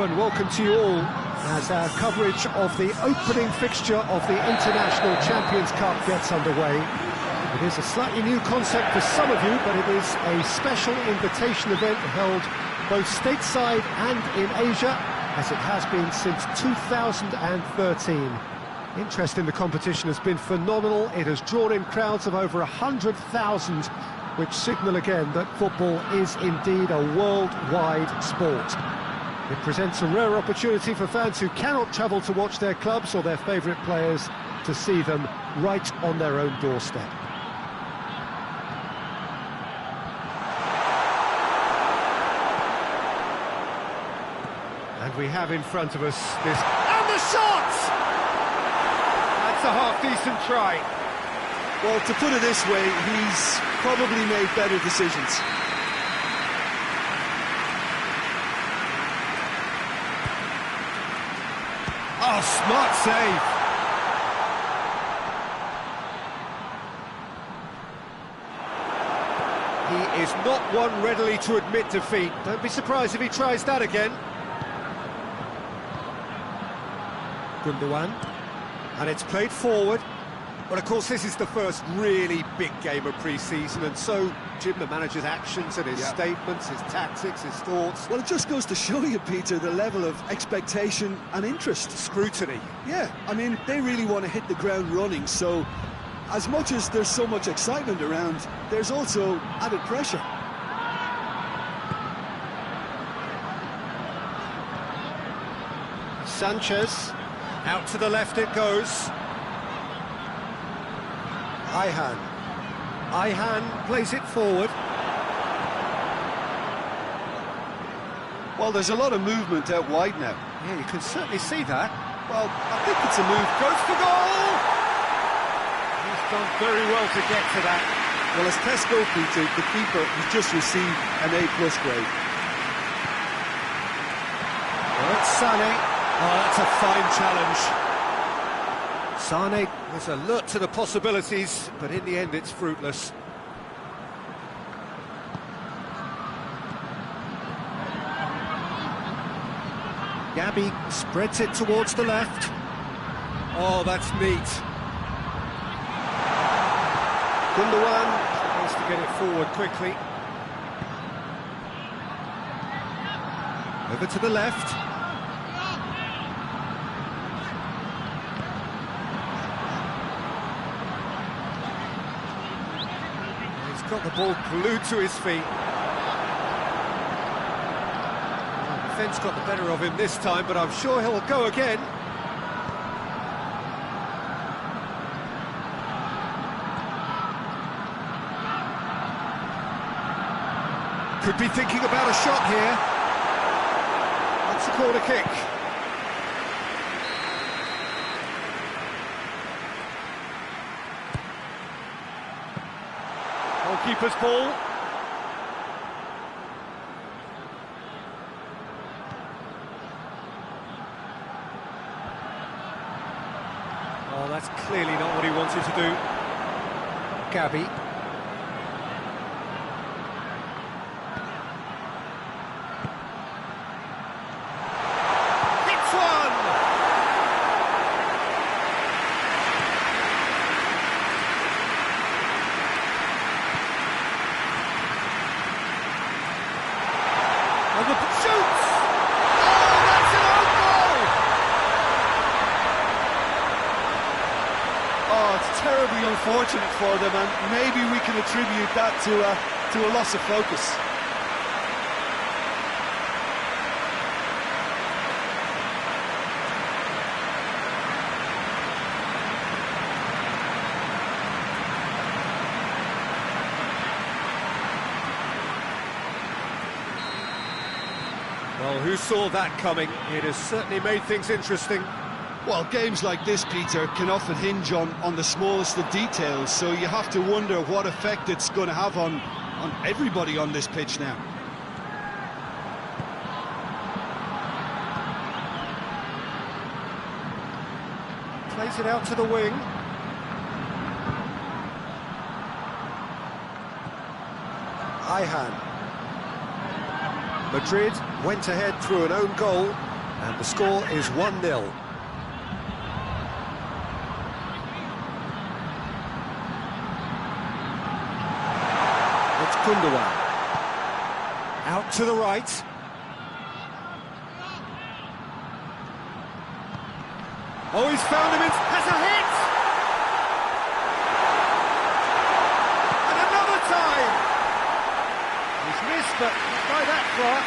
Hello and welcome to you all as our coverage of the opening fixture of the International Champions Cup gets underway. It is a slightly new concept for some of you, but it is a special invitation event held both stateside and in Asia, as it has been since 2013. Interest in the competition has been phenomenal. It has drawn in crowds of over 100,000, which signal again that football is indeed a worldwide sport. It presents a rare opportunity for fans who cannot travel to watch their clubs or their favourite players to see them right on their own doorstep. And we have in front of us this... And the shot! That's a half-decent try. Well, to put it this way, he's probably made better decisions. Oh, smart save. He is not one readily to admit defeat. Don't be surprised if he tries that again. Gundogan. And it's played forward. But of course this is the first really big game of pre-season, and so, Jim, the manager's actions and his statements, his tactics, his thoughts... Well, it just goes to show you, Peter, the level of expectation and interest. Scrutiny. Yeah, I mean, they really want to hit the ground running, so as much as there's so much excitement around, there's also added pressure. Sanchez, out to the left it goes. Ayhan plays it forward. Well, there's a lot of movement out wide now. Yeah, you can certainly see that. Well, I think it's a move. Goes for goal! He's done very well to get to that. Well, as tests go, Peter, the keeper has just received an A+ grade. Well, it's Sané. Oh, that's a fine challenge. Sané was alert to the possibilities, but in the end it's fruitless. Gabi spreads it towards the left. Oh, that's neat. Gundogan tries to get it forward quickly. Over to the left. Got the ball glued to his feet. Well, the defence got the better of him this time, but I'm sure he'll go again. Could be thinking about a shot here. That's a corner kick. Keeper's ball. Oh, that's clearly not what he wanted to do. Gabi. Hits one! Shoots! Oh, that's an own goal! Oh, it's terribly unfortunate for them, and maybe we can attribute that to a loss of focus. Well, who saw that coming? It has certainly made things interesting. Well, games like this, Peter, can often hinge on the smallest of details, so you have to wonder what effect it's going to have on everybody on this pitch now. Plays it out to the wing. Ayhan. Madrid went ahead through an own goal. And the score is 1-0. It's Gundogan. Out to the right. Oh, he's found him, has a hit! And another time! He's missed, but not by that far.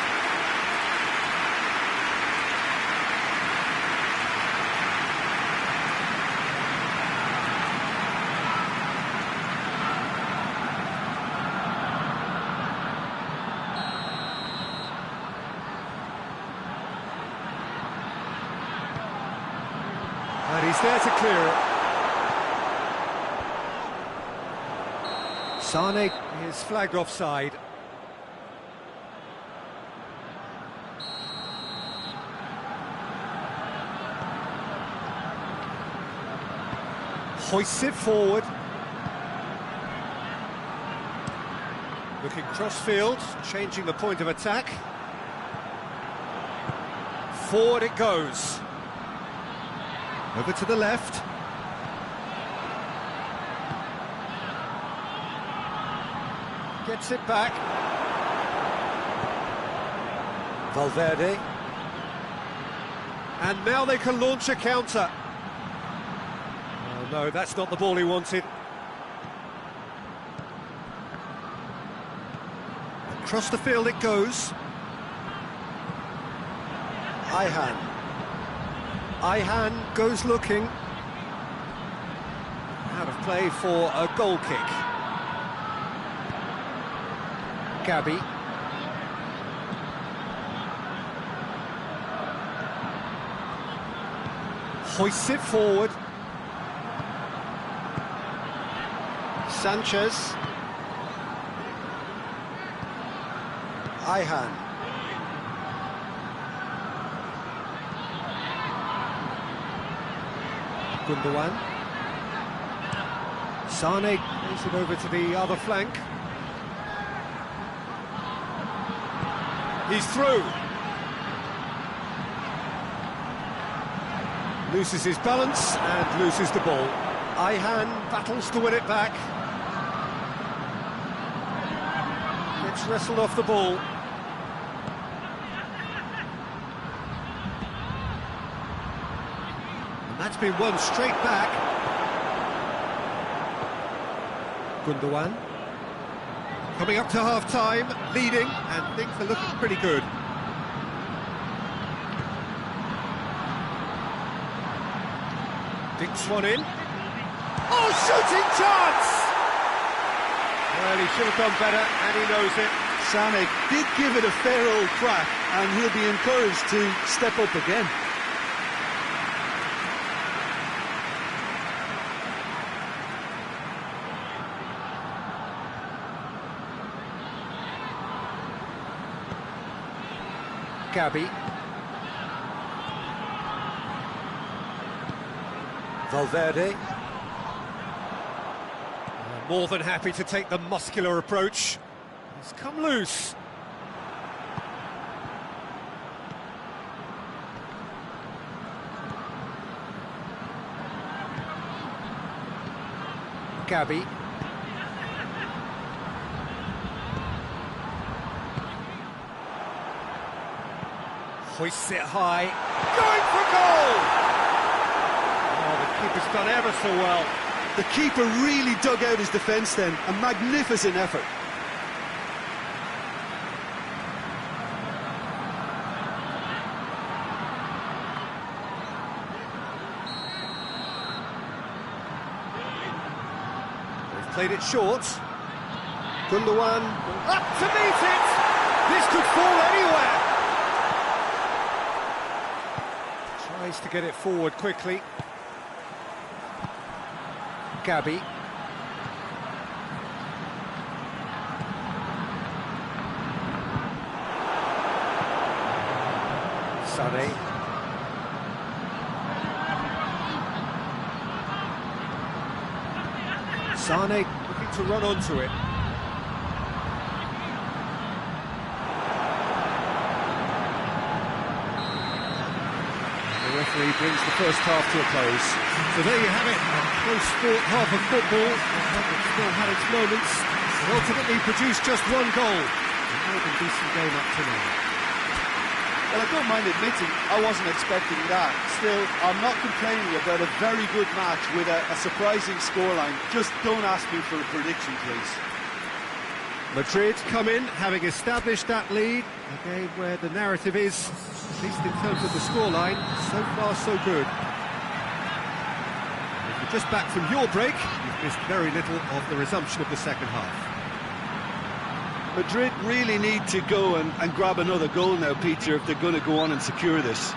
And he's there to clear it. Sane is flagged offside. Hoists it forward. Looking cross-field, changing the point of attack. Forward it goes. Over to the left. Gets it back. Valverde. And now they can launch a counter. Oh no, that's not the ball he wanted. Across the field it goes. Ayhan goes looking. Out of play for a goal kick. Gabi. Hoists it forward. Sanchez. Ayhan. Gundogan. Sane plays it over to the other flank. He's through. Loses his balance and loses the ball. Ayhan battles to win it back. Gets wrestled off the ball. That's been won straight back. Gundogan. Coming up to half-time, leading, and things are looking pretty good. Dinks one in. Oh, shooting chance! Well, he should have done better, and he knows it. Sane did give it a fair old crack, and he'll be encouraged to step up again. Gabi. Valverde. More than happy to take the muscular approach. He's come loose. Gabi. Hoists it high, going for goal! Oh, the keeper's done ever so well. The keeper really dug out his defence then, a magnificent effort. They've played it short. Gundogan up to meet it! This could fall anywhere! Tries to get it forward quickly. Gabi. Sane. Sane looking to run onto it. referee brings the first half to a close. So there you have it, a close fought half of football. It still had its moments, and ultimately produced just one goal. A more than decent game up to now. Well, I don't mind admitting I wasn't expecting that. Still, I'm not complaining about a very good match with a surprising scoreline. Just don't ask me for a prediction, please. Madrid come in, having established that lead, a game where the narrative is, at least in terms of the scoreline, so far so good. If you're just back from your break, you've missed very little of the resumption of the second half. Madrid really need to go and grab another goal now, Peter, if they're going to go on and secure this.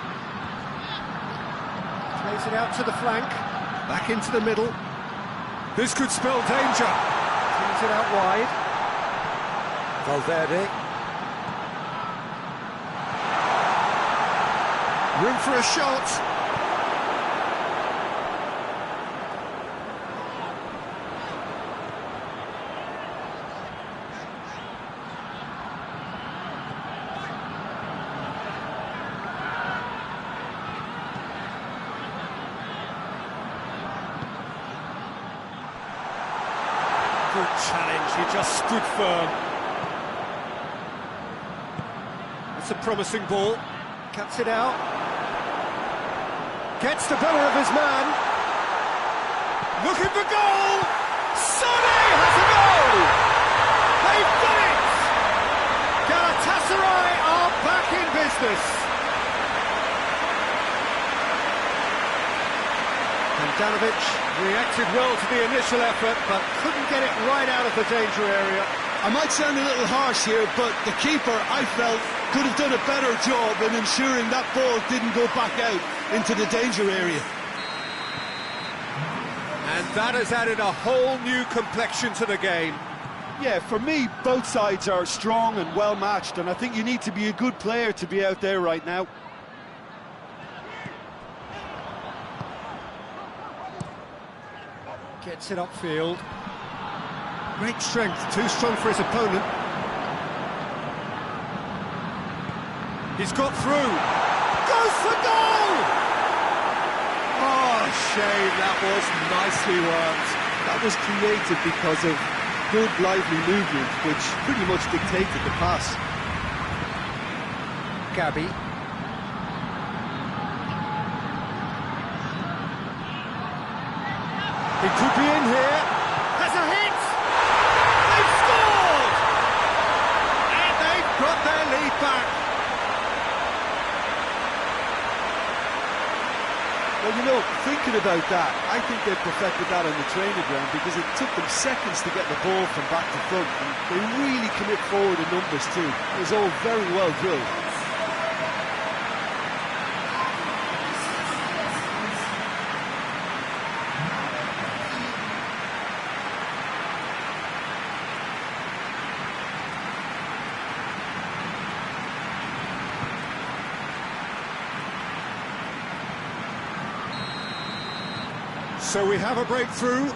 Plays it out to the flank, back into the middle. This could spell danger. Brings it out wide. Valverde. Room for a shot. Good challenge, he just stood firm. That's a promising ball. Cuts it out. Gets the better of his man. Looking for goal! Sonny has a goal! They've done it! Galatasaray are back in business. Handanovic reacted well to the initial effort, but couldn't get it right out of the danger area. I might sound a little harsh here, but the keeper, I felt, could have done a better job in ensuring that ball didn't go back out into the danger area. And that has added a whole new complexion to the game. Yeah, for me, both sides are strong and well matched, and I think you need to be a good player to be out there right now. Gets it upfield. Great strength, too strong for his opponent. He's got through. Goes for goal! Oh, shame, that was nicely worked. That was created because of good, lively movement, which pretty much dictated the pass. Gabby. He could be in here. There's a hit! They've scored! And they've got their lead back. Well, you know, thinking about that, I think they perfected that on the training ground because it took them seconds to get the ball from back to front, and they really commit forward in numbers too. It was all very well drilled. So we have a breakthrough.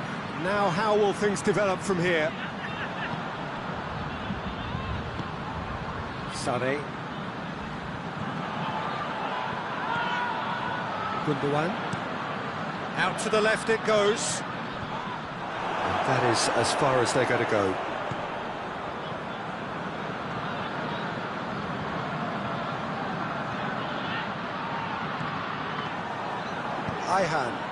Now how will things develop from here? Sane. Gundogan. Out to the left it goes. And that is as far as they're going to go. Ihan.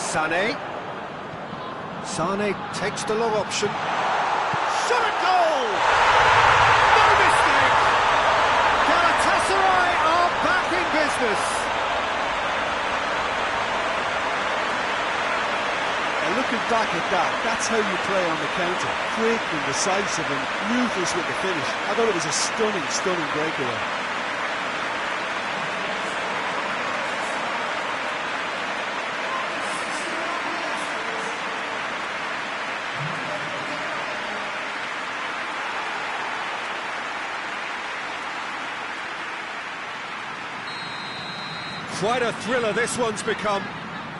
Sane. Sane takes the long option. Shot at goal! No mistake! Galatasaray are back in business. And looking back at that, that's how you play on the counter. Quick and decisive and ruthless with the finish. I thought it was a stunning, stunning breakaway. Quite a thriller this one's become.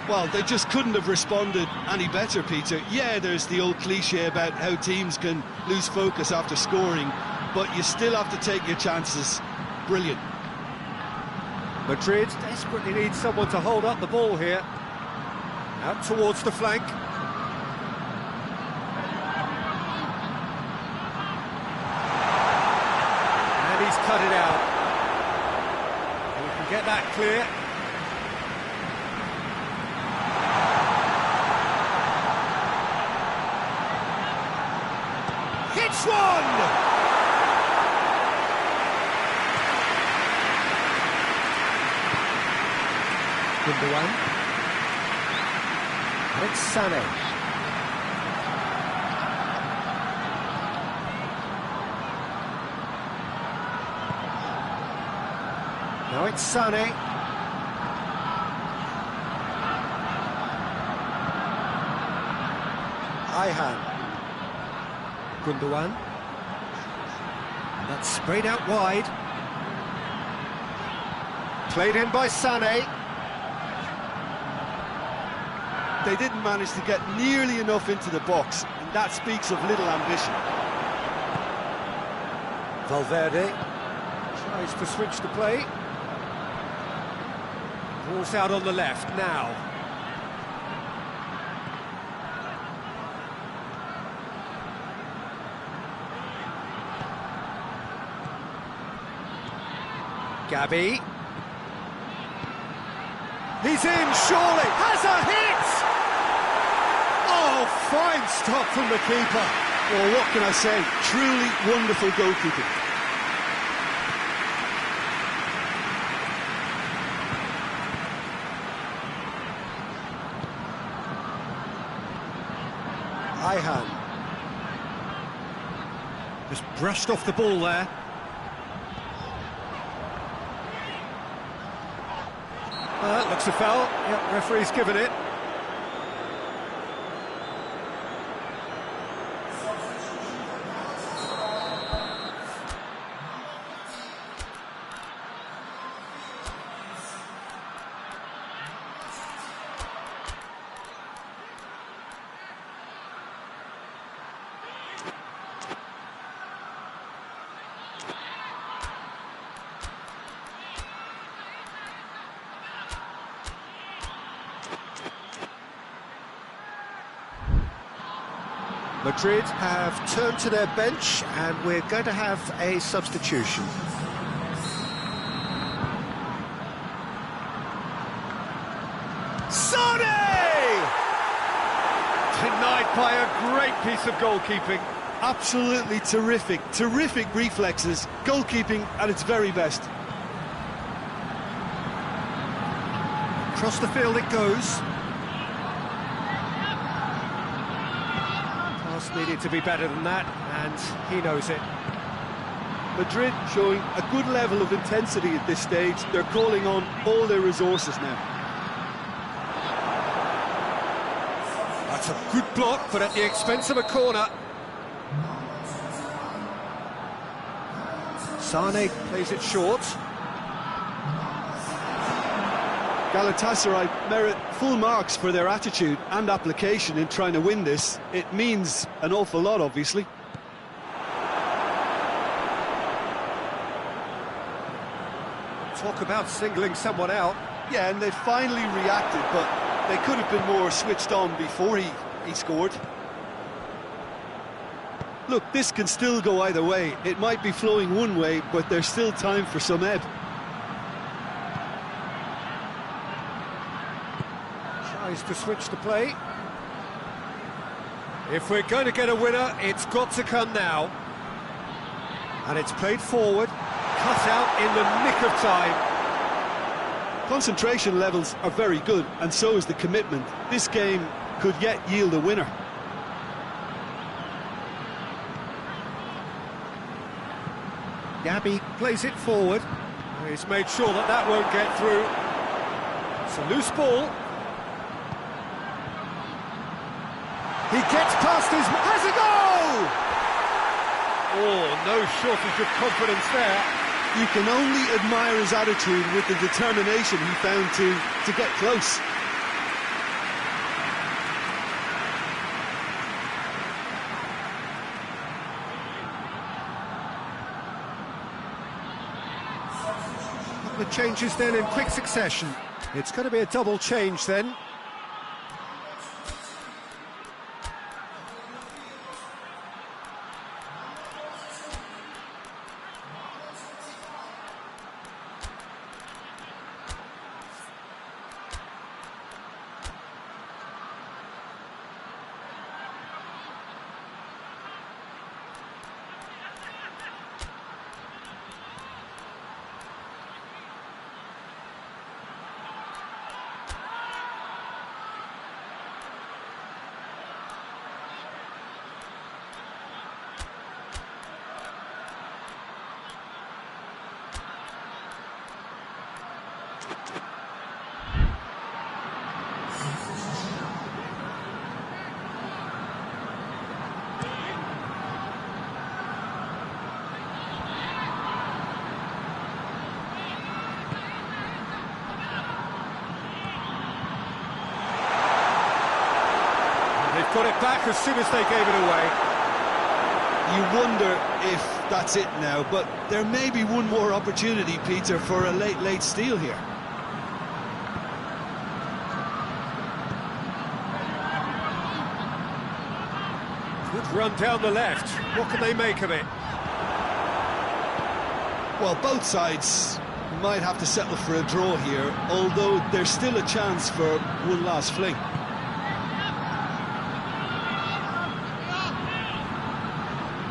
Well, they just couldn't have responded any better, Peter. Yeah, there's the old cliche about how teams can lose focus after scoring, but you still have to take your chances. Brilliant. Madrid desperately need someone to hold up the ball here. Out towards the flank. And he's cut it out. And we can get that clear. Hits one! Gundogan. And it's Sané. Now it's Sané. Ihan. Gundogan. And that's sprayed out wide. Played in by Sané. They didn't manage to get nearly enough into the box, and that speaks of little ambition. Valverde tries to switch the play. Ball's out on the left now. Gabi. He's in, surely. Has a hit! Oh, fine stop from the keeper. Well, what can I say? Truly wonderful goalkeeping. Ihan. Just brushed off the ball there. Looks a foul. Yep, referee's given it. Madrid have turned to their bench and we're going to have a substitution. Sané! Denied by a great piece of goalkeeping. Absolutely terrific, terrific reflexes, goalkeeping at its very best. Across the field it goes. Needed to be better than that, and he knows it. Madrid showing a good level of intensity at this stage. They're calling on all their resources now. That's a good block, but at the expense of a corner. Sané plays it short. Galatasaray merit full marks for their attitude and application in trying to win this. It means an awful lot, obviously. Talk about singling someone out. Yeah, and they finally reacted, but they could have been more switched on before he scored. Look, this can still go either way. It might be flowing one way, but there's still time for some ebb. Tries to switch the play. If we're going to get a winner, it's got to come now. And it's played forward, cut out in the nick of time. Concentration levels are very good, and so is the commitment. This game could yet yield a winner. Gabi plays it forward. He's made sure that that won't get through. It's a loose ball. He gets past his... has a goal! Oh, no shortage of confidence there. You can only admire his attitude with the determination he found to get close. couple of changes then in quick succession. It's going to be a double change then. They've got it back as soon as they gave it away. You wonder if that's it now, but there may be one more opportunity, Peter, for a late steal here. Good run down the left. What can they make of it? Well, both sides might have to settle for a draw here, although there's still a chance for one last fling.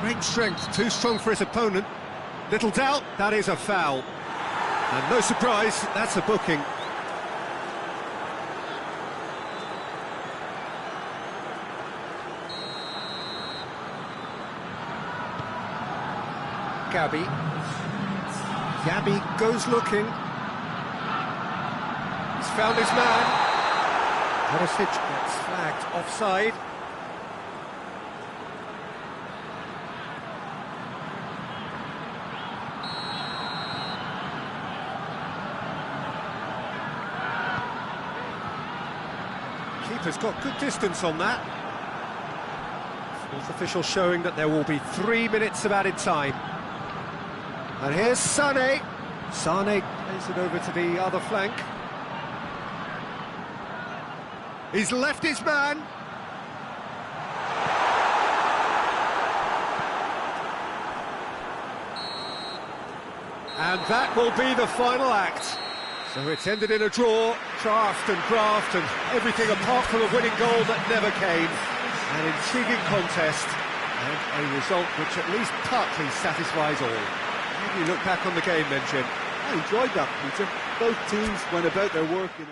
Great strength, too strong for his opponent. Little doubt, that is a foul. And no surprise, that's a booking. Gabby goes looking. He's found his man. Perisic gets flagged offside. Keeper's got good distance on that. Fourth official showing that there will be 3 minutes of added time. And here's Sané. Sané plays it over to the other flank. He's left his man. And that will be the final act. So it's ended in a draw, draft and graft and everything apart from a winning goal that never came. An intriguing contest and a result which at least partly satisfies all. How do you look back on the game then, Jim? I enjoyed that, Peter. Both teams went about their work in a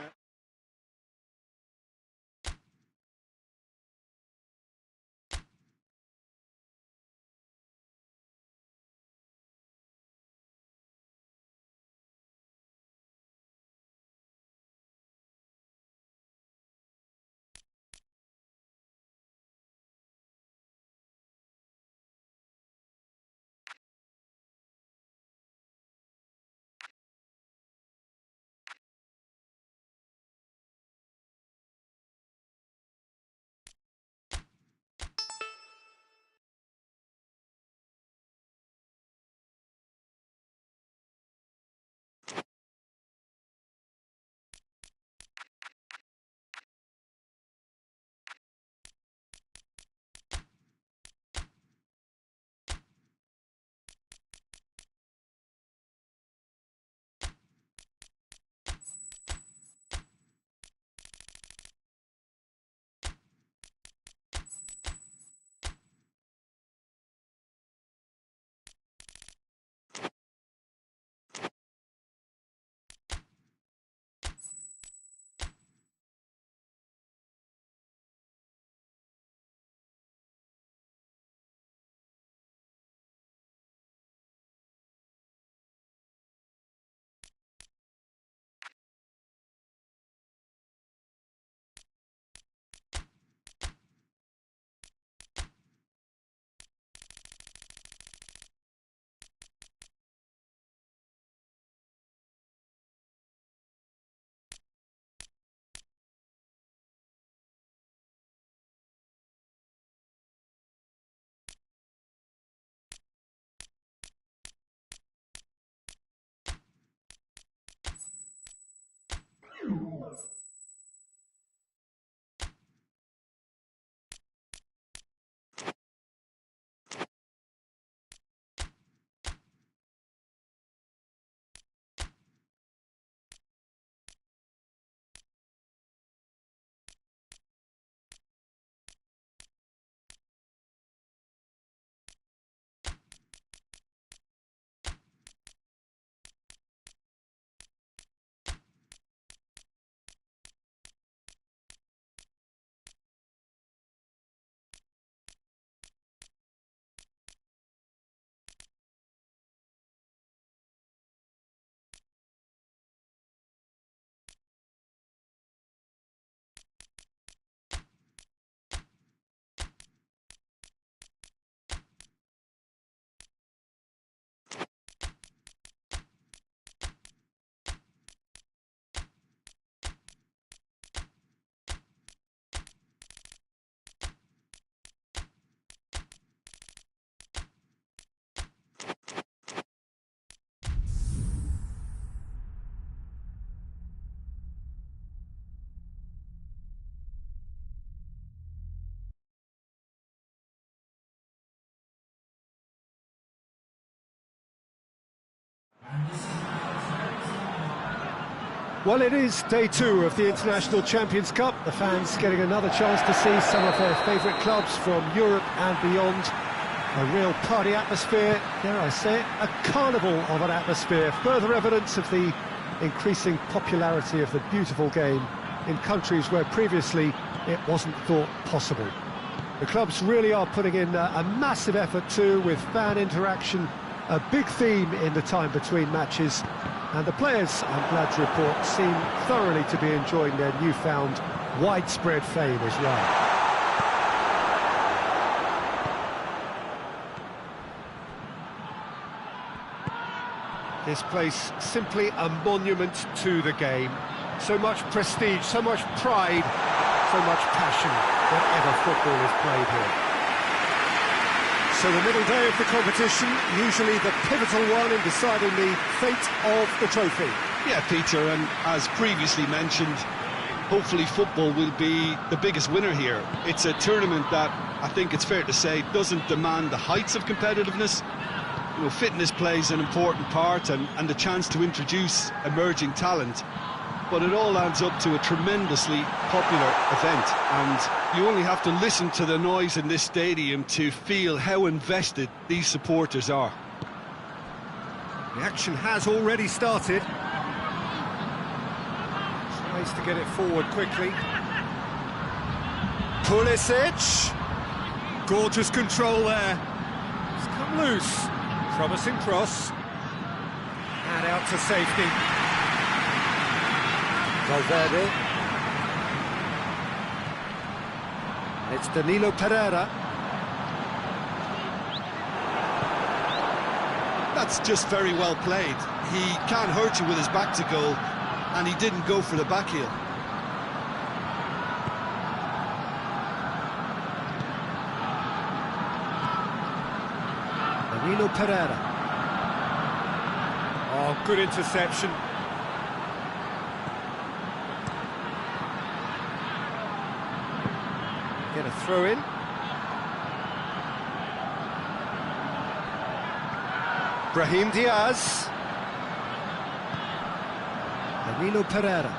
Well, it is day 2 of the International Champions Cup. The fans getting another chance to see some of their favourite clubs from Europe and beyond. A real party atmosphere, dare I say it, a carnival of an atmosphere. Further evidence of the increasing popularity of the beautiful game in countries where previously it wasn't thought possible. The clubs really are putting in a massive effort too, with fan interaction, a big theme in the time between matches. And the players, I'm glad to report, seem thoroughly to be enjoying their newfound widespread fame as well. This place, simply a monument to the game. So much prestige, so much pride, so much passion whenever football is played here. So the middle day of the competition, usually the pivotal one in deciding the fate of the trophy. Yeah, Peter, and as previously mentioned, hopefully football will be the biggest winner here. It's a tournament that, I think it's fair to say, doesn't demand the heights of competitiveness. You know, fitness plays an important part and the chance to introduce emerging talent. But it all adds up to a tremendously popular event, and you only have to listen to the noise in this stadium to feel how invested these supporters are. The action has already started. Tries to get it forward quickly. Pulisic. Gorgeous control there. It's come loose. Promising cross. And out to safety. Valverde. It's Danilo Pereira. That's just very well played. He can't hurt you with his back to goal, and he didn't go for the back heel. Danilo Pereira. Oh, good interception. Get a throw in. Brahim Diaz. Danilo Pereira.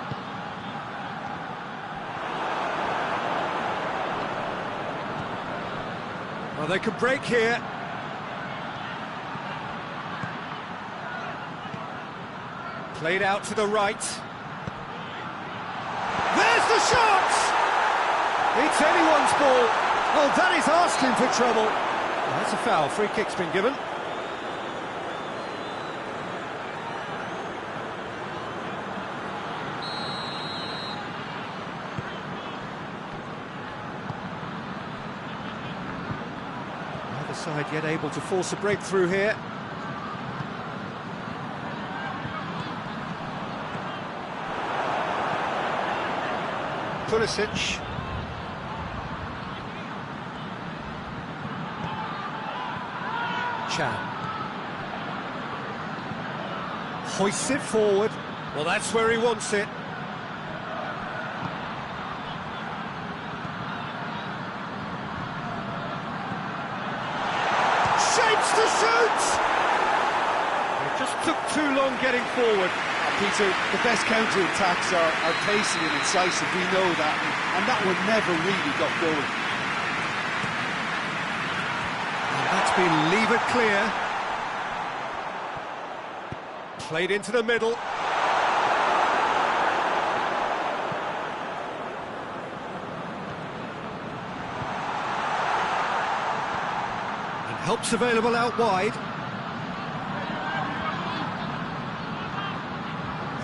Well, they could break here. Played out to the right. There's the shot! It's anyone's ball. Oh, that is asking for trouble. Well, that's a foul. Free kick's been given. Neither side yet able to force a breakthrough here. Pulisic. Hoists it forward. Well, that's where he wants it. Shapes to shoot! It just took too long getting forward. Peter, the best counter-attacks are pacey and incisive, we know that, and that one never really got going. That's been levered clear. Played into the middle. And help's available out wide.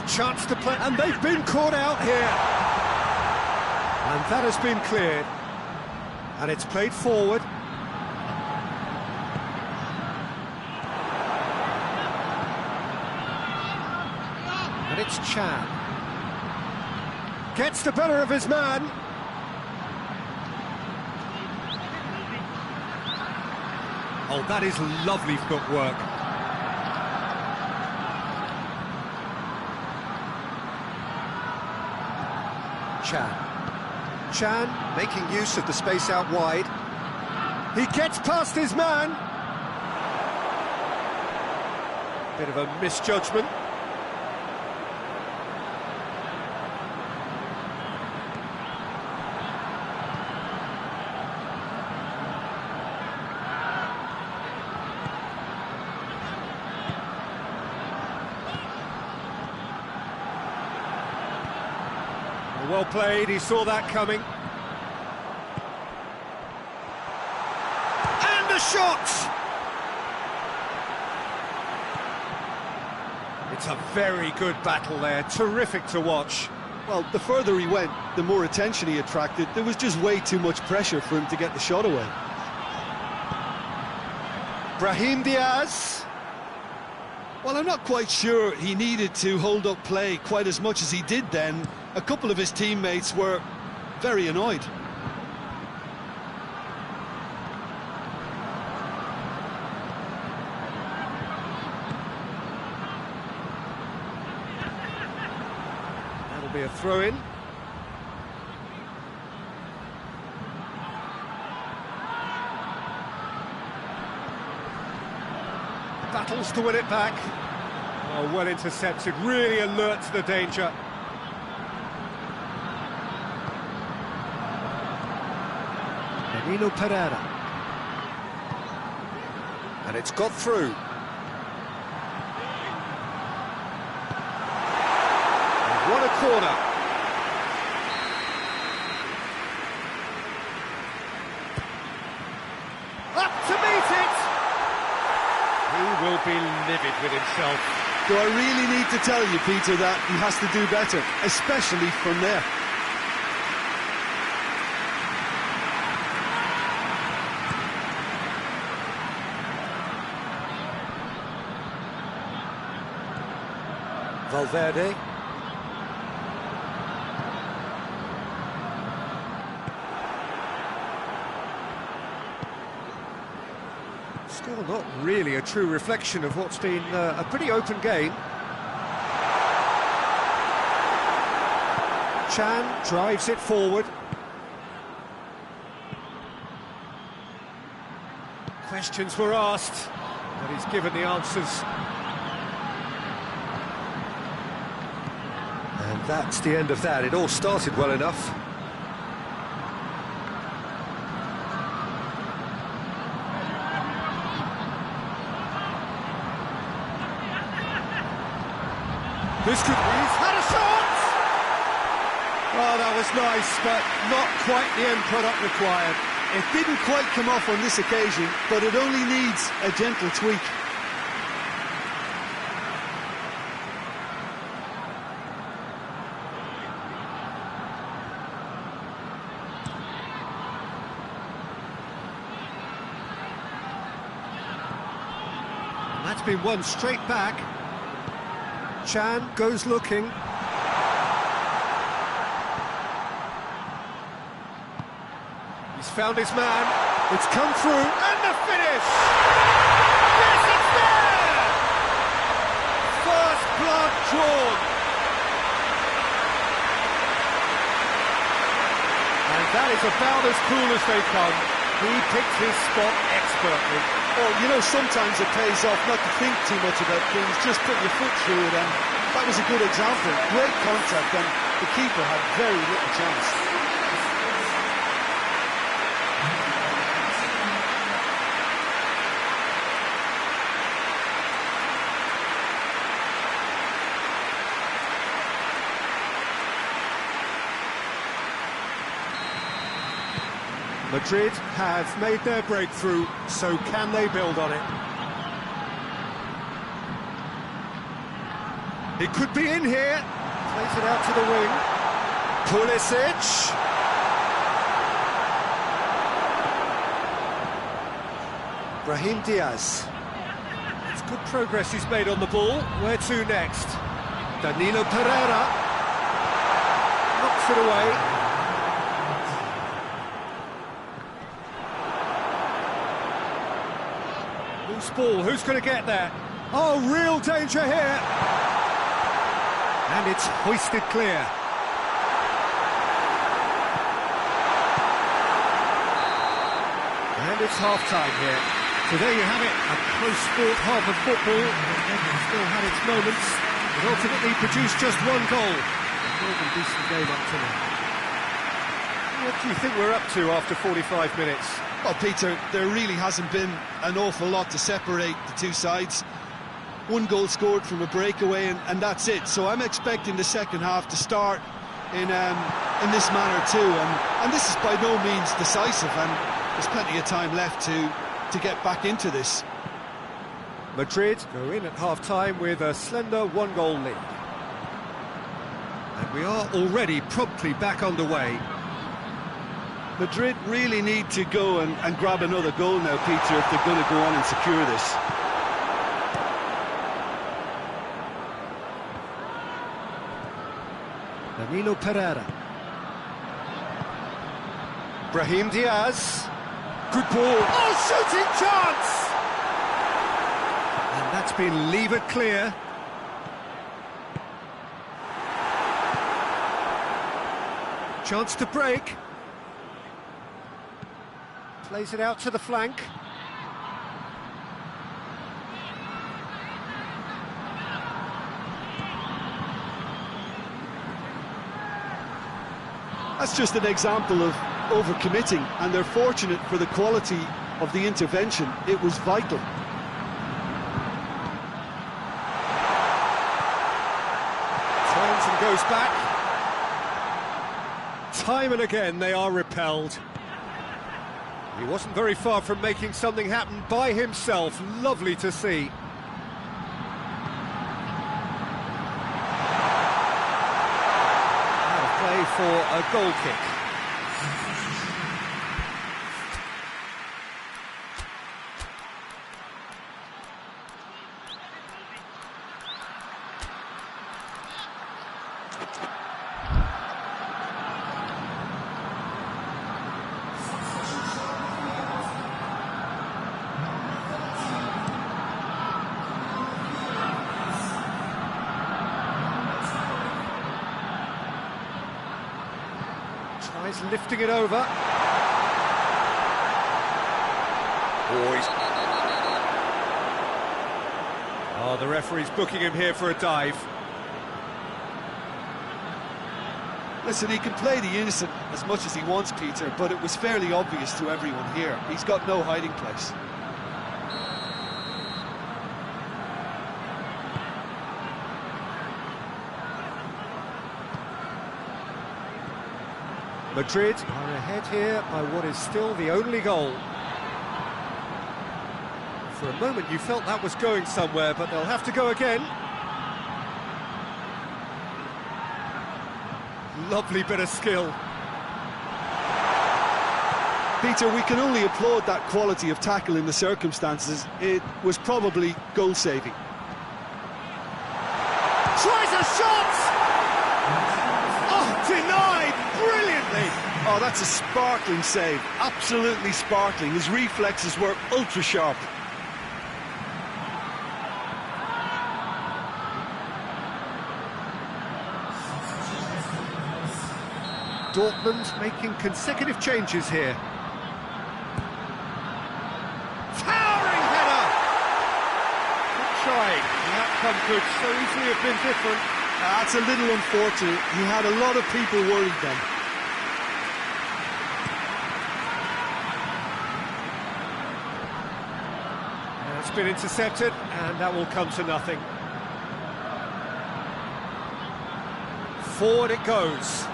A chance to play, and they've been caught out here. And that has been cleared. And it's played forward. And it's Chan. Gets the better of his man. Oh, that is lovely footwork. Chan making use of the space out wide. He gets past his man. Bit of a misjudgment. Well played, he saw that coming. And a shot! It's a very good battle there, terrific to watch. Well, the further he went, the more attention he attracted. There was just way too much pressure for him to get the shot away. Brahim Diaz. Well, I'm not quite sure he needed to hold up play quite as much as he did then. A couple of his teammates were very annoyed. That'll be a throw-in. Battles to win it back. Oh, well intercepted, really alert to the danger. Danilo Pereira. And it's got through. And what a corner. Up to meet it! He will be livid with himself. Do I really need to tell you, Peter, that he has to do better, especially from there? Valverde. Score not really a true reflection of what's been a pretty open game. Chan drives it forward. Questions were asked, but he's given the answers. And that's the end of that. It all started well enough. This could be... He's had a shot! Oh, that was nice, but not quite the end product required. It didn't quite come off on this occasion, but it only needs a gentle tweak. And that's been won straight back. Chan goes looking. He's found his man. It's come through. And the finish! Yes, it's there! First blood drawn. And that is about as cool as they come. He picked his spot expertly. Well, you know, sometimes it pays off not to think too much about things, just put your foot through it, and that was a good example. Great contact, and the keeper had very little chance. Madrid have made their breakthrough, so can they build on it? It could be in here. Plays it out to the wing. Pulisic. Brahim Diaz. It's good progress he's made on the ball. Where to next? Danilo Pereira. Knocks it away. Loose ball, who's going to get there? Oh, real danger here! And it's hoisted clear. And it's half-time here. So there you have it, a close-fought half of football. It still had its moments, but ultimately produced just one goal. A more than decent game up to now. What do you think we're up to after 45 minutes? Well, Peter, there really hasn't been an awful lot to separate the two sides. One goal scored from a breakaway, and that's it. So I'm expecting the second half to start in this manner too, and this is by no means decisive, and there's plenty of time left to get back into this. Madrid go in at half-time with a slender one-goal lead. And we are already promptly back underway. Madrid really need to go and grab another goal now, Peter, if they're going to go on and secure this. Danilo Pereira. Brahim Diaz. Good ball. Oh, shooting chance! And that's been levered clear. Chance to break. Plays it out to the flank. That's just an example of overcommitting, and they're fortunate for the quality of the intervention. It was vital. Turns and goes back. Time and again they are repelled. He wasn't very far from making something happen by himself. Lovely to see. Out of play for a goal kick. Tries lifting it over. Boys. Oh, the referee's booking him here for a dive. Listen, he can play the innocent as much as he wants, Peter, but it was fairly obvious to everyone here. He's got no hiding place. Madrid are ahead here by what is still the only goal. For a moment you felt that was going somewhere, but they'll have to go again. Lovely bit of skill. Peter, we can only applaud that quality of tackle in the circumstances. It was probably goal-saving. Tries a shot! Oh, denied brilliantly! Oh, that's a sparkling save. Absolutely sparkling. His reflexes were ultra-sharp. Dortmund making consecutive changes here. Towering header! Good trying. The outcome could so easily have been different. That's a little unfortunate. He had a lot of people worried then. It's been intercepted, and that will come to nothing. Forward it goes.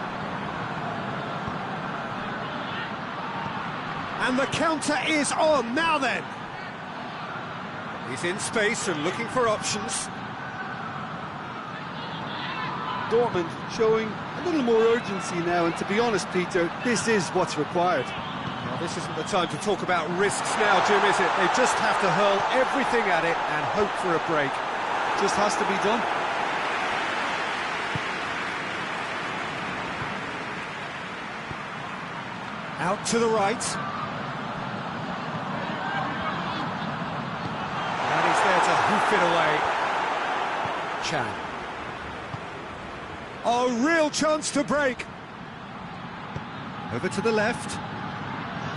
And the counter is on, now then! He's in space and looking for options. Dortmund showing a little more urgency now, and to be honest, Peter, this is what's required. Well, this isn't the time to talk about risks now, Jim, is it? They just have to hurl everything at it and hope for a break. Just has to be done. Out to the right. And he's there to hoof it away. Chan. Oh, real chance to break. Over to the left.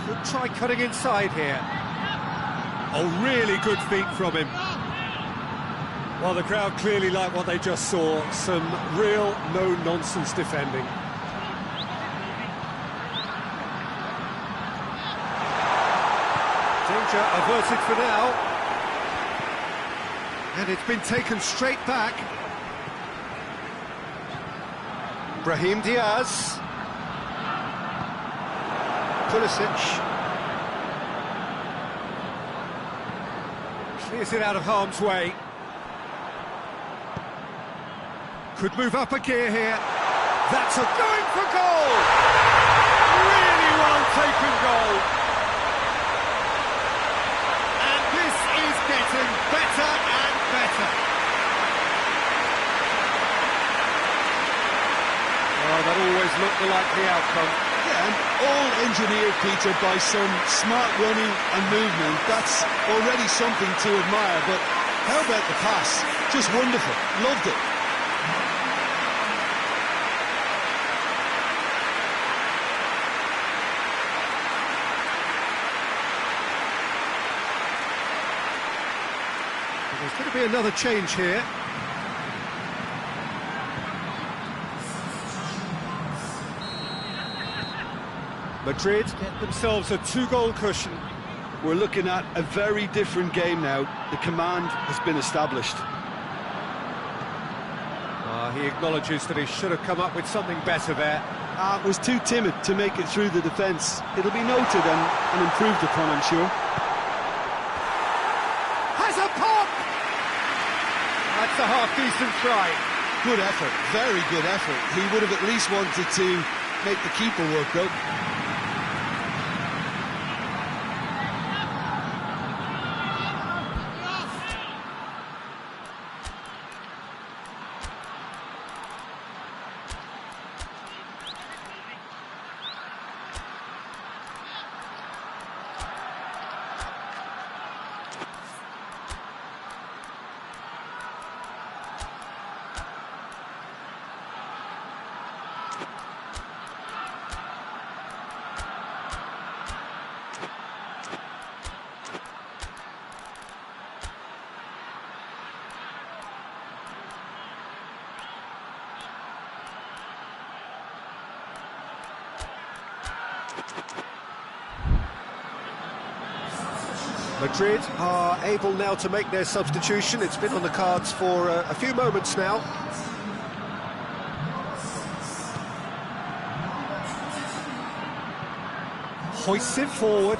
Could try cutting inside here. Oh, really good feet from him. Well, the crowd clearly like what they just saw. Some real no-nonsense defending. Danger averted for now. And it's been taken straight back. Brahim Diaz. Pulisic. Clears it out of harm's way. Could move up a gear here. That's a going for goal! Really well taken goal. And this is getting better and better. Oh, that always looked the likely outcome. Yeah, and all engineered, Peter, by some smart running and movement. That's already something to admire, but how about the pass? Just wonderful. Loved it. There's going to be another change here. Madrid get themselves a 2-goal cushion. We're looking at a very different game now. The command has been established. He acknowledges that he should have come up with something better there. Was too timid to make it through the defence. It'll be noted and improved upon, I'm sure. Has a pop! That's a half-decent try. Good effort, very good effort. He would have at least wanted to make the keeper work, though. Madrid are able now to make their substitution. It's been on the cards for a few moments now. Hoists it forward.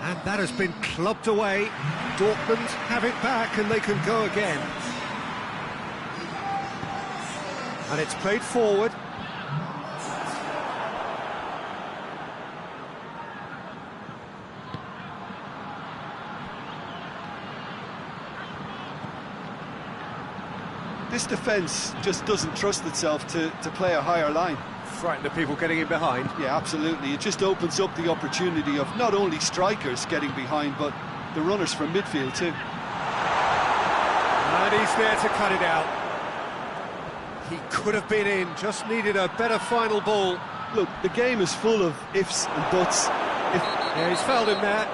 And that has been clubbed away. Dortmund have it back and they can go again. And it's played forward. This defence just doesn't trust itself to play a higher line. Frightened of people getting in behind. Yeah, absolutely. It just opens up the opportunity of not only strikers getting behind, but the runners from midfield too. And he's there to cut it out. He could have been in, just needed a better final ball. Look, the game is full of ifs and buts. Yeah, he's fouled him there.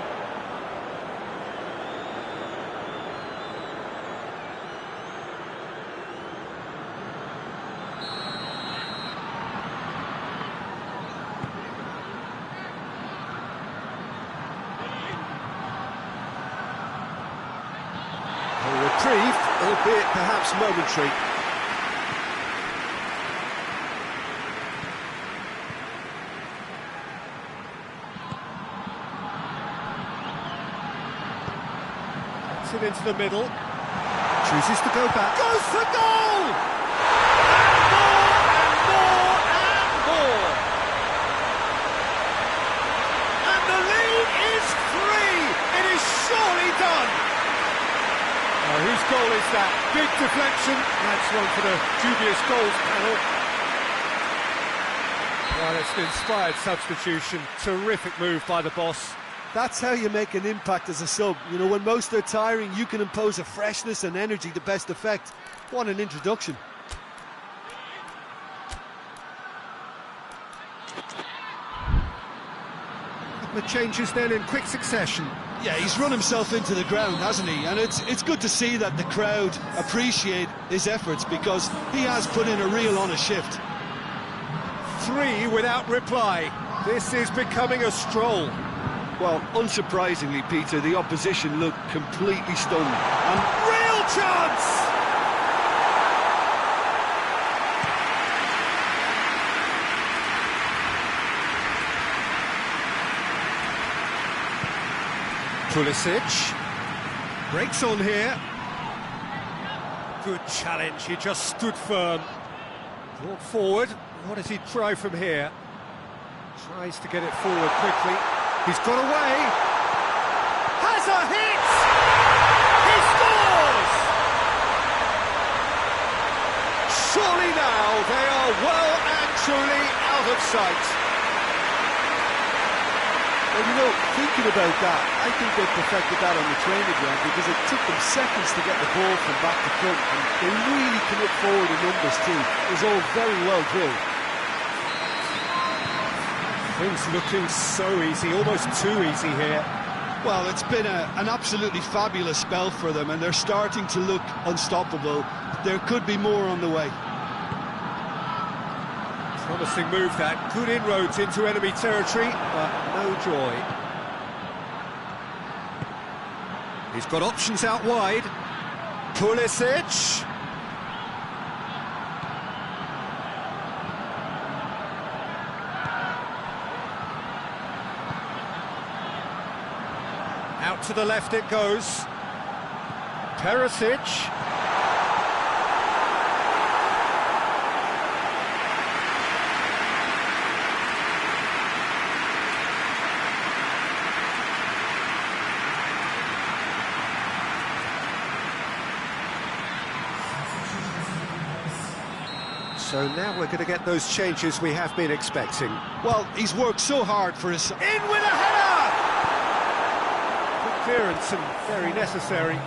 Reprieved, albeit perhaps momentary. Gets it into the middle. Chooses to go back. Goes for goal! And more, and more, and more! And the lead is 3! It is surely done! Whose goal is that? Big deflection. That's one for the dubious goals panel. Well, it's an inspired substitution. Terrific move by the boss. That's how you make an impact as a sub. You know, when most are tiring, you can impose a freshness and energy to best effect. What an introduction. The changes then in quick succession. Yeah, he's run himself into the ground, hasn't he? And it's good to see that the crowd appreciate his efforts because he has put in a real honest shift. 3 without reply. This is becoming a stroll. Well, unsurprisingly, Peter, the opposition looked completely stunned. And real chance! Pulisic breaks on here. Good challenge, he just stood firm. Brought forward, what does he try from here? Tries to get it forward quickly. He's got away. Has a hit! He scores! Surely now they are well and truly out of sight. Well, you know, thinking about that, I think they perfected that on the training ground because it took them seconds to get the ball from back to front, and they really commit forward in numbers too. It was all very well drilled. Things looking so easy, almost too easy here. Well, it's been an absolutely fabulous spell for them, and they're starting to look unstoppable. There could be more on the way. Promising move that, good inroads into enemy territory, but no joy. He's got options out wide. Pulisic. Out to the left it goes. Perisic. So now we're going to get those changes we have been expecting. Well, he's worked so hard for his... In with a header! Good clearance and very necessary.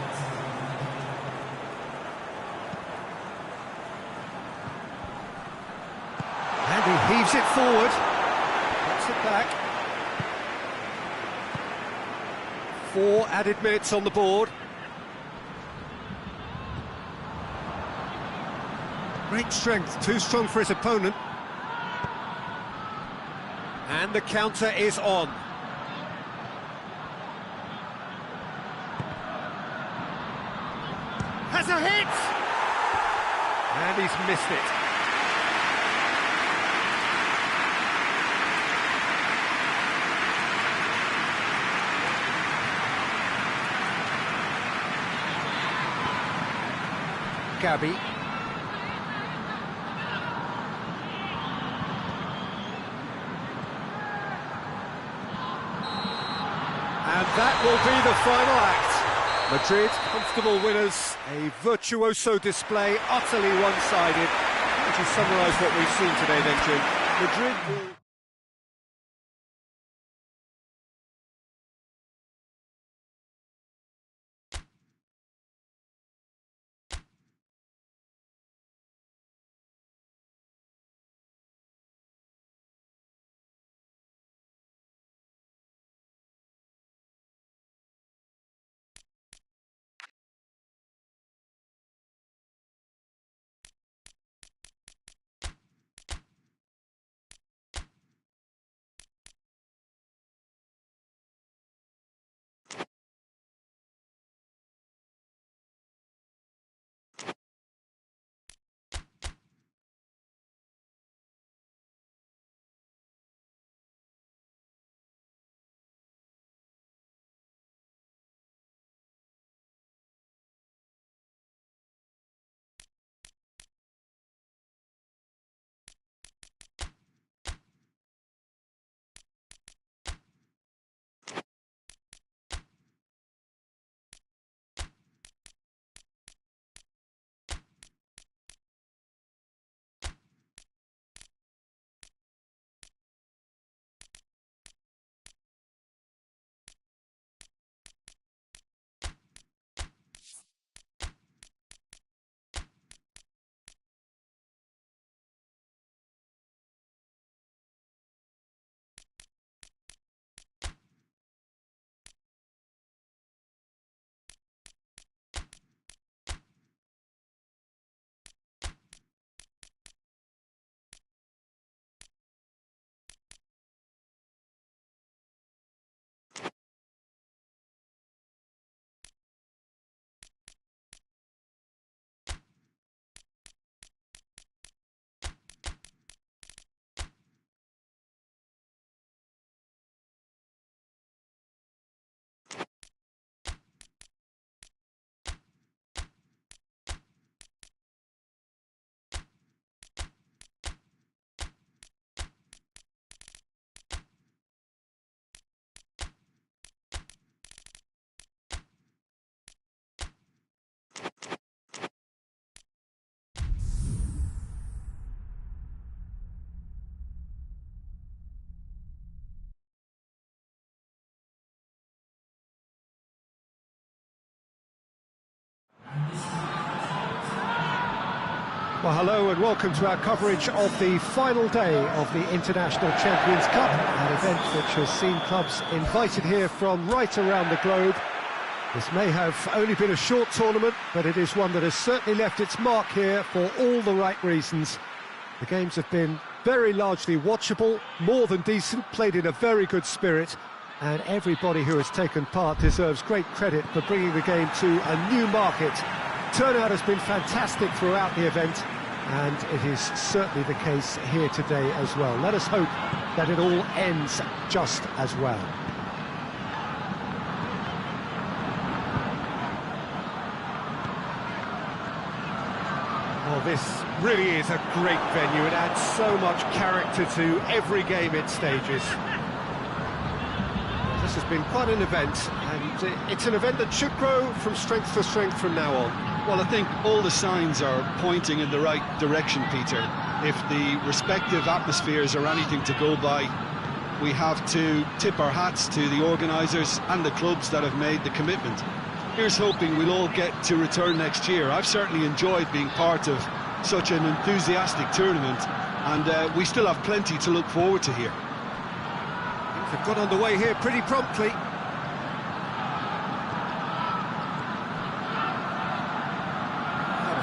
And he heaves it forward. Puts it back. 4 added minutes on the board. Great strength, too strong for his opponent. And the counter is on. Has a hit! And he's missed it. Gabby. And that will be the final act. Madrid, comfortable winners, a virtuoso display, utterly one-sided. How would you summarise what we've seen today then, Jim? Madrid will... Well, hello and welcome to our coverage of the final day of the International Champions Cup, an event which has seen clubs invited here from right around the globe. This may have only been a short tournament, but it is one that has certainly left its mark here for all the right reasons. The games have been very largely watchable, more than decent, played in a very good spirit, and everybody who has taken part deserves great credit for bringing the game to a new market. Turnout has been fantastic throughout the event, and it is certainly the case here today as well. Let us hope that it all ends just as well. Well, this really is a great venue. It adds so much character to every game it stages. This has been quite an event, and it's an event that should grow from strength to strength from now on. Well, I think all the signs are pointing in the right direction, Peter. If the respective atmospheres are anything to go by, we have to tip our hats to the organisers and the clubs that have made the commitment. Here's hoping we'll all get to return next year. I've certainly enjoyed being part of such an enthusiastic tournament, and we still have plenty to look forward to here. Things have got underway here pretty promptly.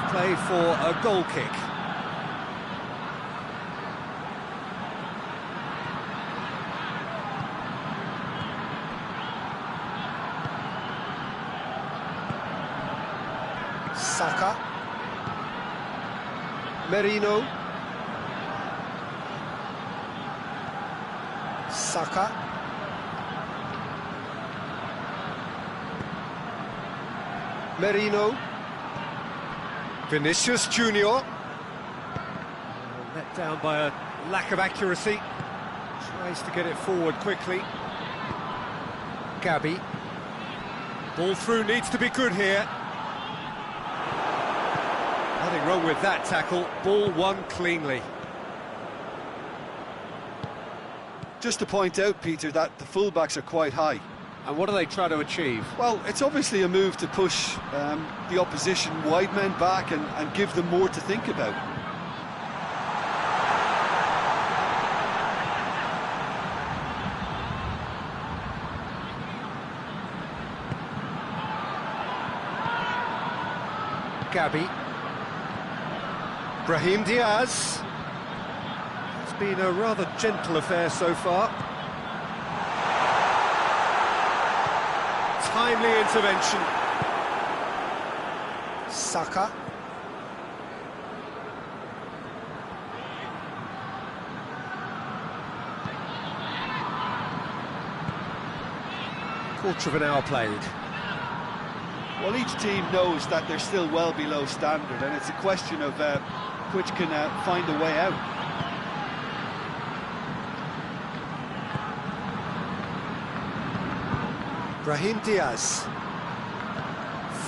Play for a goal kick. Saka. Merino. Saka. Merino. Vinicius Junior. Let down by a lack of accuracy. Tries to get it forward quickly. Gabi. Ball through needs to be good here. Nothing wrong with that tackle. Ball won cleanly. Just to point out, Peter, that the fullbacks are quite high. And what do they try to achieve? Well, it's obviously a move to push the opposition wide men back and give them more to think about. Gabi. Brahim Diaz. It's been a rather gentle affair so far. Timely intervention. Saka. Quarter of an hour played. Well, each team knows that they're still well below standard, and it's a question of which can find a way out. Brahim Diaz.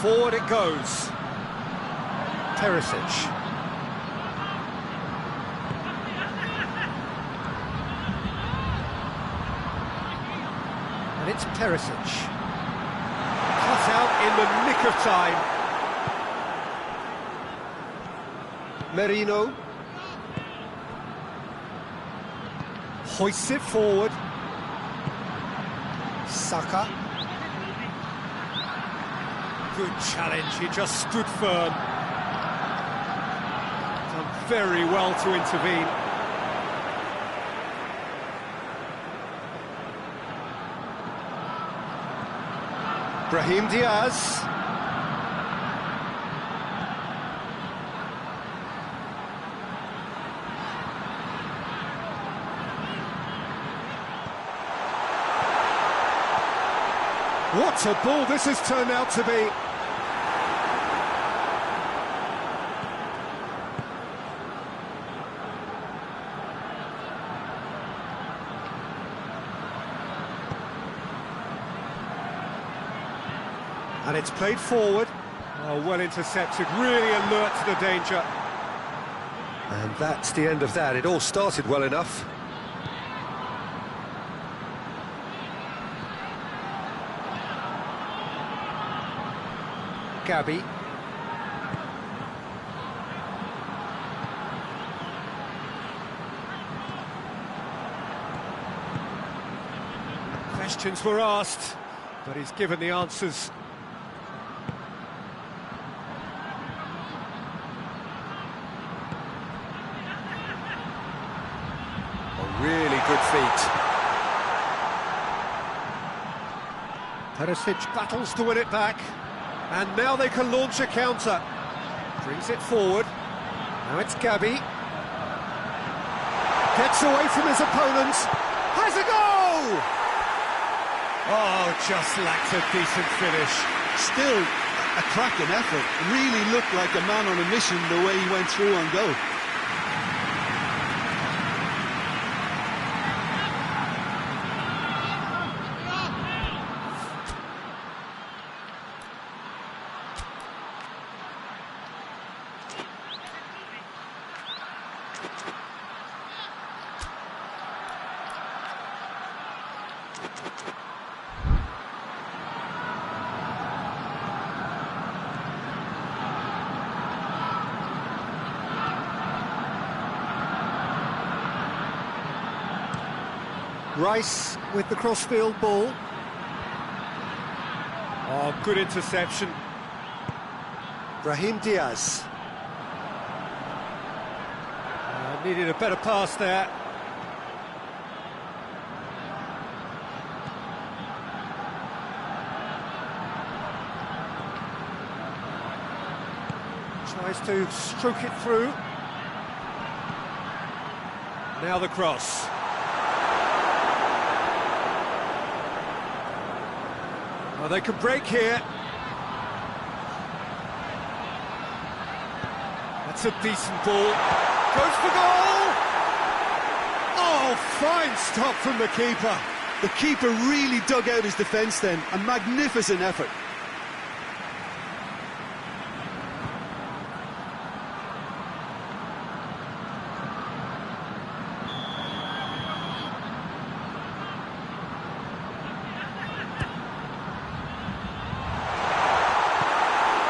Forward it goes. Perisic. And it's Perisic. Cut out in the nick of time. Merino. Hoists it forward. Saka. Good challenge, he just stood firm. Done very well to intervene. Brahim Diaz. What a ball this has turned out to be. And it's played forward. Oh, well intercepted, really alert to the danger. And that's the end of that. It all started well enough. Gabi. Questions were asked, but he's given the answers. A really good feat. Perisic battles to win it back, and now they can launch a counter. Brings it forward. Now it's Gabi. Gets away from his opponent. Has a goal! Oh, just lacked a decent finish. Still a cracking effort. Really looked like a man on a mission the way he went through on goal. Rice with the crossfield ball. Oh, good interception. Brahim Diaz. Needed a better pass there. Tries to stroke it through. Now the cross. Oh, they could break here. That's a decent ball. Goes for goal! Oh, fine stop from the keeper. The keeper really dug out his defence then. A magnificent effort.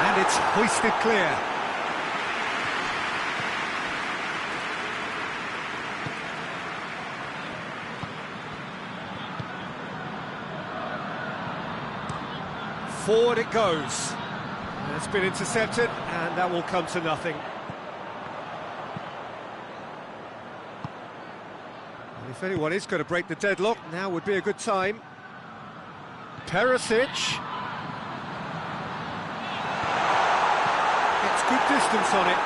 And it's hoisted clear. Forward it goes. And it's been intercepted, and that will come to nothing. And if anyone is going to break the deadlock, now would be a good time. Perisic. Gets good distance on it.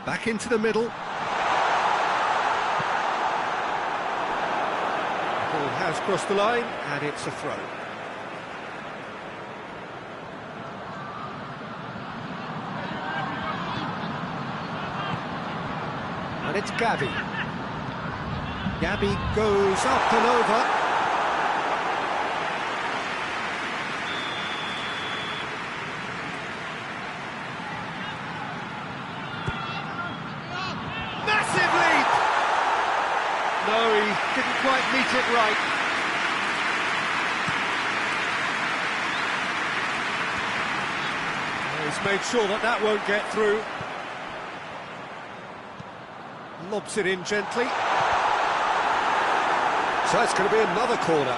Back into the middle. Ball has crossed the line, and it's a throw. And it's Gabi. Gabi goes up and over. Massive leap! No, he didn't quite meet it right. He's made sure that that won't get through. Lobs it in gently. So it's going to be another corner.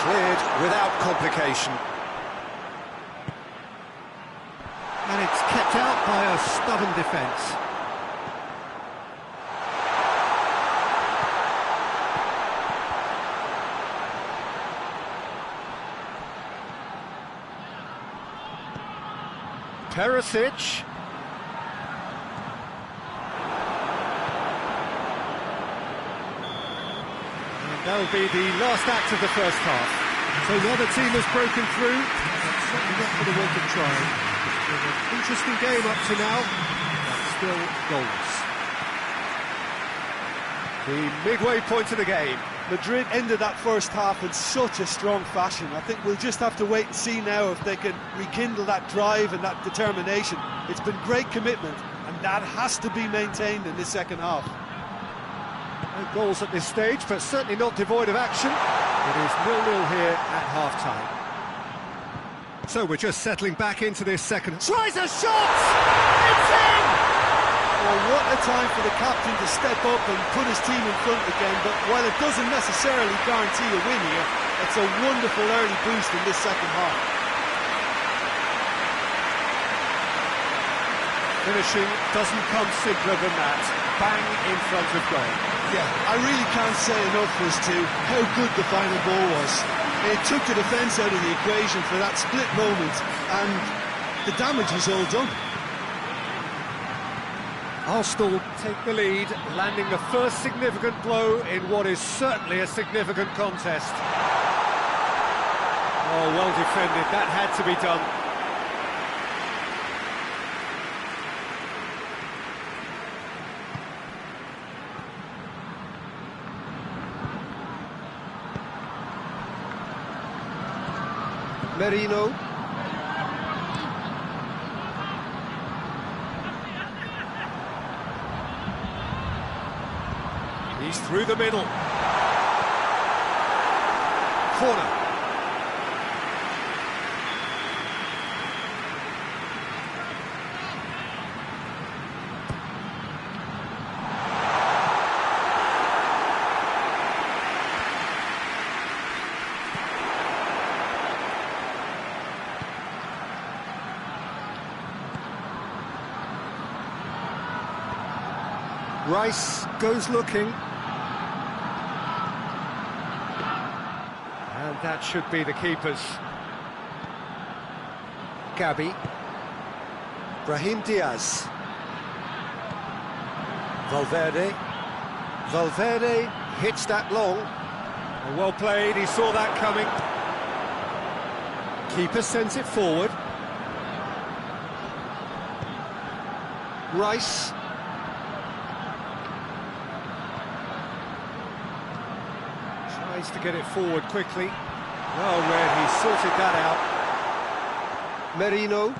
Cleared without complication. And it's kept out by a stubborn defence. Perisic. That'll be the last act of the first half. So the other team has broken through, but certainly not for the want of trying. It's been an interesting game up to now, but still goals. The midway point of the game. Madrid ended that first half in such a strong fashion. I think we'll just have to wait and see now if they can rekindle that drive and that determination. It's been great commitment, and that has to be maintained in this second half. No goals at this stage, but certainly not devoid of action. It is 0-0 here at half-time. So we're just settling back into this second. Tries a shot! It's in! Well, what a time for the captain to step up and put his team in front again, but while it doesn't necessarily guarantee a win here, it's a wonderful early boost in this second half. Finishing doesn't come simpler than that. Bang in front of goal. Yeah, I really can't say enough as to how good the final ball was. It took the defence out of the equation for that split moment, and the damage was all done. Arsenal take the lead, landing the first significant blow in what is certainly a significant contest. Oh, well defended, that had to be done. Merino. He's through the middle. Corner. Rice goes looking. And that should be the keepers. Gabi. Brahim Diaz. Valverde. Valverde hits that long. Oh, well played, he saw that coming. Keeper sends it forward. Rice. Tries to get it forward quickly. Well read, he sorted that out. Merino.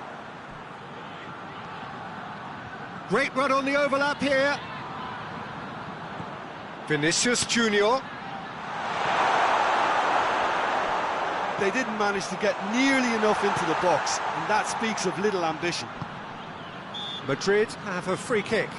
Great run on the overlap here. Vinicius Junior. They didn't manage to get nearly enough into the box, and that speaks of little ambition. Madrid have a free kick.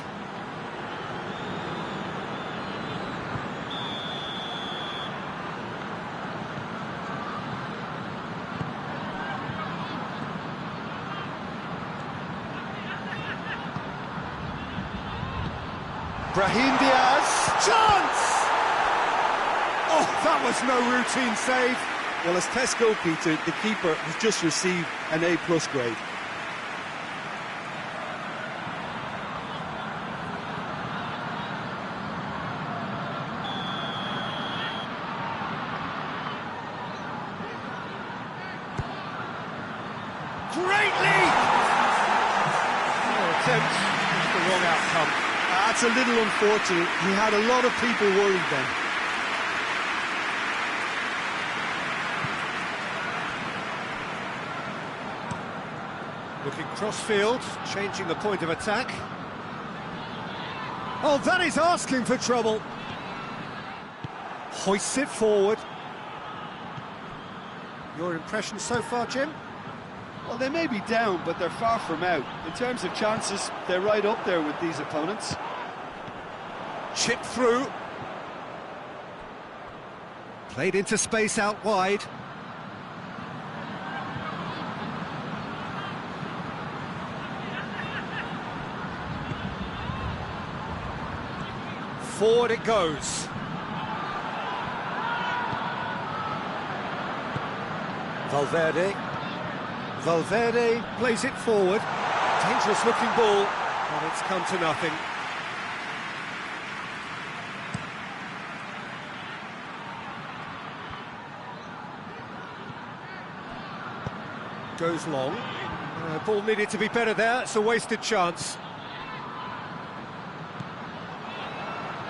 Brahim Diaz, chance! Oh, that was no routine save. Well, as Tesco Peter, the keeper has just received an A+ grade. Great lead! Attempt, the wrong outcome. That's a little unfortunate. He had a lot of people worried then. Looking cross-field, changing the point of attack. Oh, that is asking for trouble. Hoists it forward. Your impression so far, Jim? Well, they may be down, but they're far from out. In terms of chances, they're right up there with these opponents. Chip through. Played into space out wide. Forward it goes. Valverde. Valverde plays it forward. Dangerous looking ball, but it's come to nothing. Goes long. Ball needed to be better there, it's a wasted chance.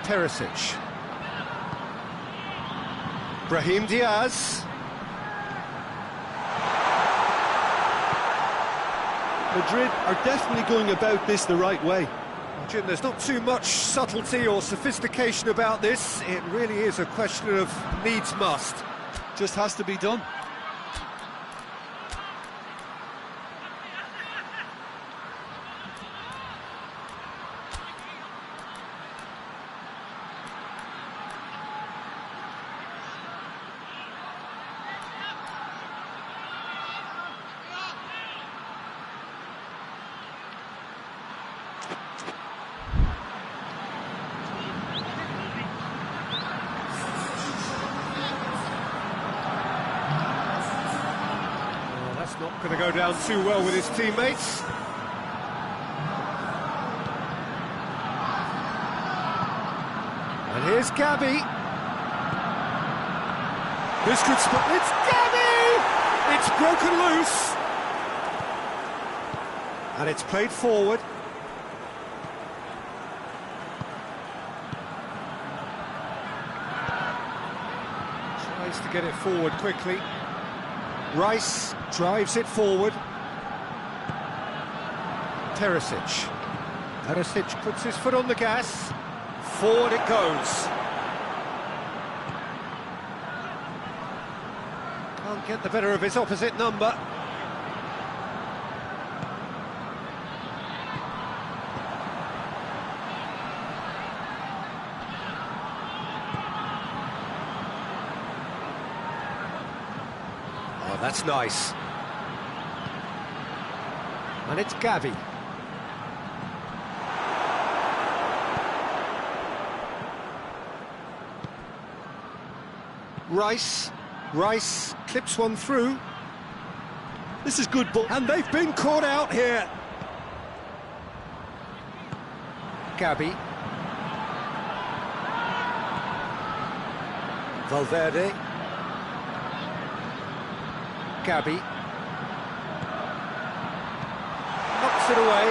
Perisic. Brahim Diaz. Madrid are definitely going about this the right way. Jim, there's not too much subtlety or sophistication about this. It really is a question of needs must. Just has to be done. Not going to go down too well with his teammates. And here's Gabby. This could spot. It's Gabby! It's broken loose. And it's played forward. Tries to get it forward quickly. Rice drives it forward. Teresic. Teresic puts his foot on the gas. Forward it goes. Can't get the better of his opposite number. That's nice. And it's Gavi. Rice clips one through. This is good ball. And they've been caught out here. Gavi. Valverde. Gabby knocks it away.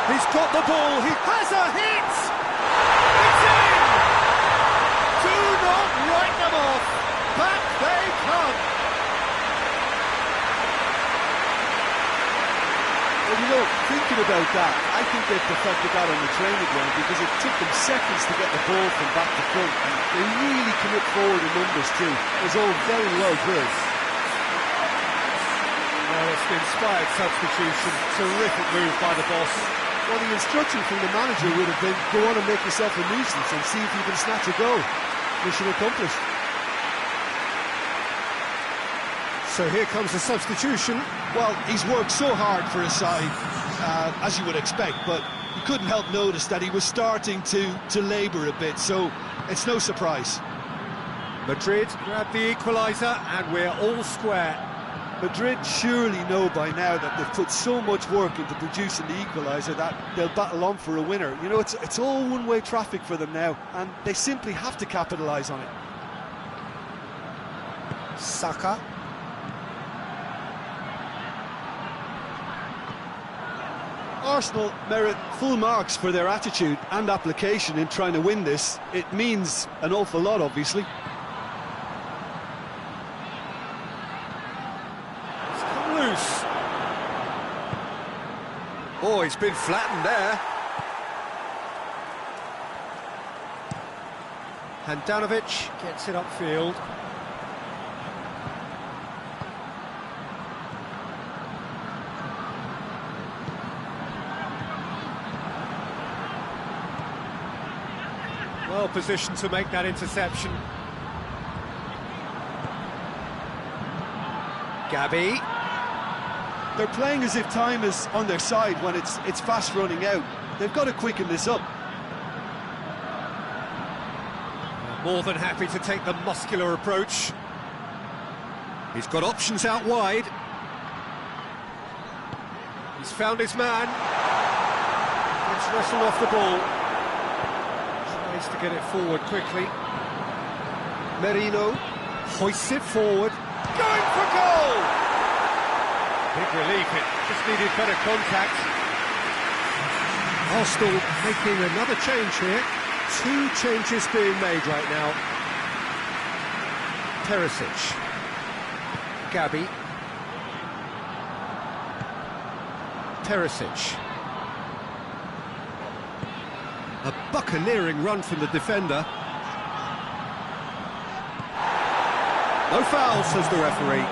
He's got the ball, he has a hit! It's in! Do not write them off! Back they come! Well, you know, thinking about that, I think they've perfected that on the training ground because it took them seconds to get the ball from back to front, and they really commit forward in numbers too. It was all very well drilled. Well, it's the inspired substitution. Terrific move by the boss. Well, the instruction from the manager would have been, go on and make yourself a nuisance and see if you can snatch a goal. Mission accomplished. So here comes the substitution. Well, he's worked so hard for his side, as you would expect, but you couldn't help notice that he was starting to labour a bit, so it's no surprise. Madrid grab the equaliser, and we're all square. Madrid surely know by now that they've put so much work into producing the equaliser that they'll battle on for a winner. You know, it's all one-way traffic for them now, and they simply have to capitalise on it. Saka. Arsenal merit full marks for their attitude and application in trying to win this. It means an awful lot, obviously. It's come loose. Oh, he's been flattened there. Handanovic gets it upfield. Well positioned to make that interception. Gavi. They're playing as if time is on their side when it's fast running out. They've got to quicken this up. More than happy to take the muscular approach. He's got options out wide. He's found his man. Gets wrestled off the ball. Tries to get it forward quickly. Merino hoists it forward. Going for goal! Big relief, it just needed better contact. Arsenal making another change here. Two changes being made right now. Perisic. Gabi. Perisic. A buccaneering run from the defender. No foul, says the referee.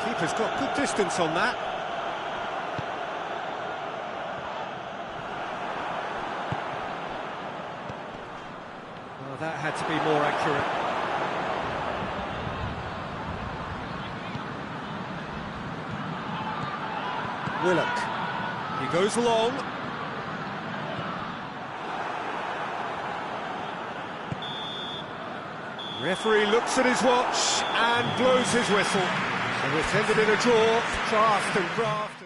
Keeper's got good distance on that. Well, that had to be more accurate. Willock. He goes long. Referee looks at his watch and blows his whistle. So it's ended in a draw, fast and craft.